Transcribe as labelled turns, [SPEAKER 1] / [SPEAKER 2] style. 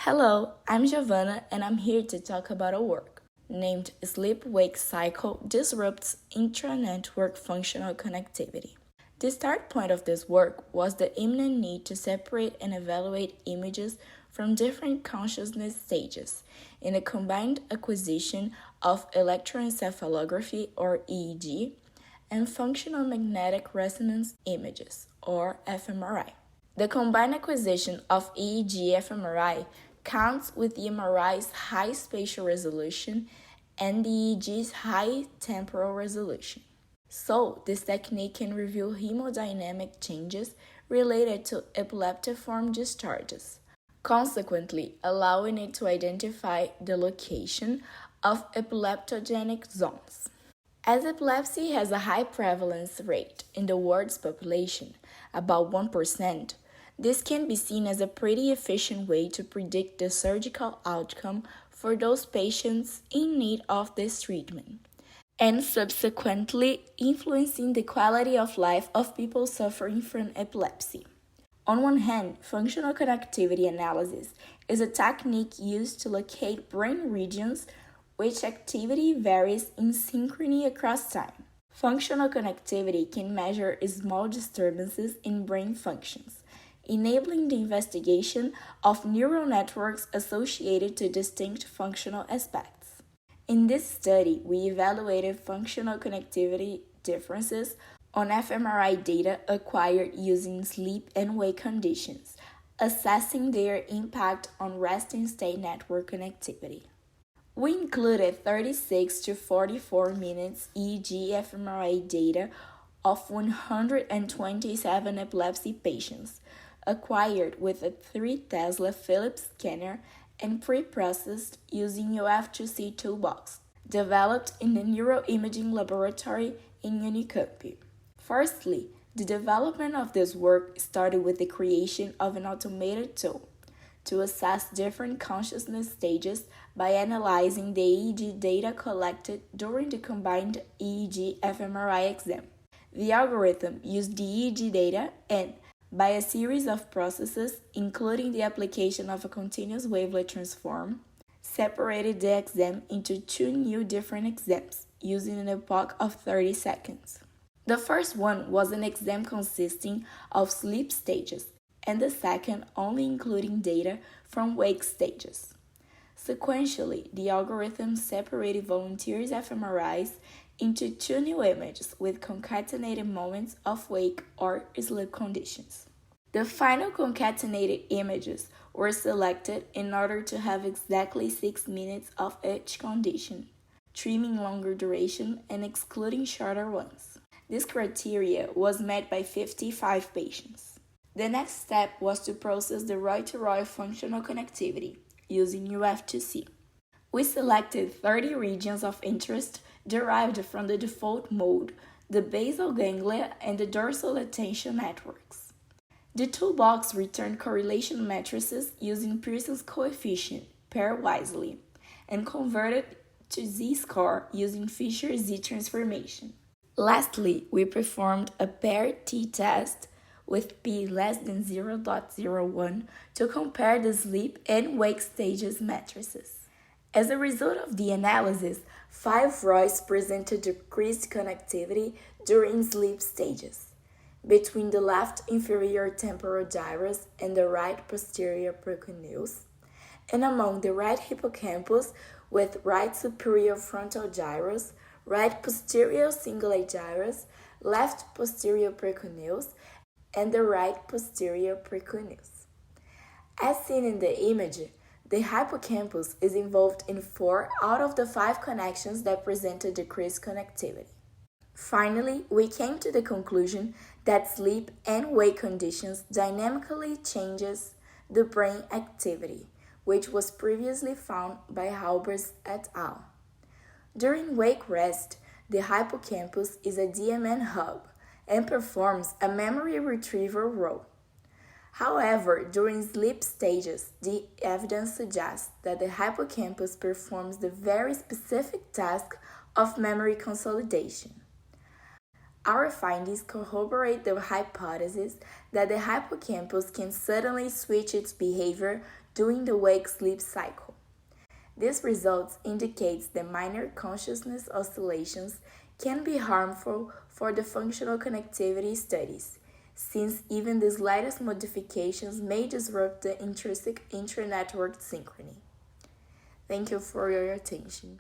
[SPEAKER 1] Hello, I'm Giovanna and I'm here to talk about a work named Sleep-Wake Cycle Disrupts Intra-Network Functional Connectivity. The start point of this work was the imminent need to separate and evaluate images from different consciousness stages in a combined acquisition of electroencephalography or EEG and functional magnetic resonance images or fMRI. The combined acquisition of EEG fMRI counts with the MRI's high spatial resolution and the EEG's high temporal resolution. So, this technique can reveal hemodynamic changes related to epileptiform discharges, consequently allowing it to identify the location of epileptogenic zones. As epilepsy has a high prevalence rate in the world's population, about 1%, this can be seen as a pretty efficient way to predict the surgical outcome for those patients in need of this treatment, and subsequently influencing the quality of life of people suffering from epilepsy. On one hand, functional connectivity analysis is a technique used to locate brain regions which activity varies in synchrony across time. Functional connectivity can measure small disturbances in brain functions, enabling the investigation of neural networks associated to distinct functional aspects. In this study, we evaluated functional connectivity differences on fMRI data acquired using sleep and wake conditions, assessing their impact on resting state network connectivity. We included 36 to 44 minutes EEG fMRI data of 127 epilepsy patients, acquired with a 3 Tesla Philips scanner and pre-processed using UF2C toolbox, developed in the neuroimaging laboratory in Unicamp. Firstly, the development of this work started with the creation of an automated tool to assess different consciousness stages by analyzing the EEG data collected during the combined EEG fMRI exam. The algorithm used the EEG data and, by a series of processes, including the application of a continuous wavelet transform, separated the exam into two new different exams using an epoch of 30 seconds. The first one was an exam consisting of sleep stages, and the second only including data from wake stages. Sequentially, the algorithm separated volunteers' fMRIs into two new images with concatenated moments of wake or sleep conditions. The final concatenated images were selected in order to have exactly 6 minutes of each condition, trimming longer duration and excluding shorter ones. This criteria was met by 55 patients. The next step was to process the Roy-to-Roy functional connectivity using UF2C. We selected 30 regions of interest derived from the default mode, the basal ganglia, and the dorsal attention networks. The toolbox returned correlation matrices using Pearson's coefficient pairwisely and converted to z-score using Fisher z-transformation. Lastly, we performed a pair t-test with p less than 0.01 to compare the sleep and wake stages matrices. As a result of the analysis, 5 Roys presented decreased connectivity during sleep stages between the left inferior temporal gyrus and the right posterior precuneus, and among the right hippocampus with right superior frontal gyrus, right posterior cingulate gyrus, left posterior precuneus, and the right posterior precuneus. As seen in the image, the hippocampus is involved in 4 out of the 5 connections that presented decreased connectivity. Finally, we came to the conclusion that sleep and wake conditions dynamically changes the brain activity, which was previously found by Halbers et al. During wake rest, the hippocampus is a DMN hub and performs a memory retrieval role. However, during sleep stages, the evidence suggests that the hippocampus performs the very specific task of memory consolidation. Our findings corroborate the hypothesis that the hippocampus can suddenly switch its behavior during the wake-sleep cycle. This result indicates that minor consciousness oscillations can be harmful for the functional connectivity studies, since even the slightest modifications may disrupt the intrinsic intra-network synchrony. Thank you for your attention.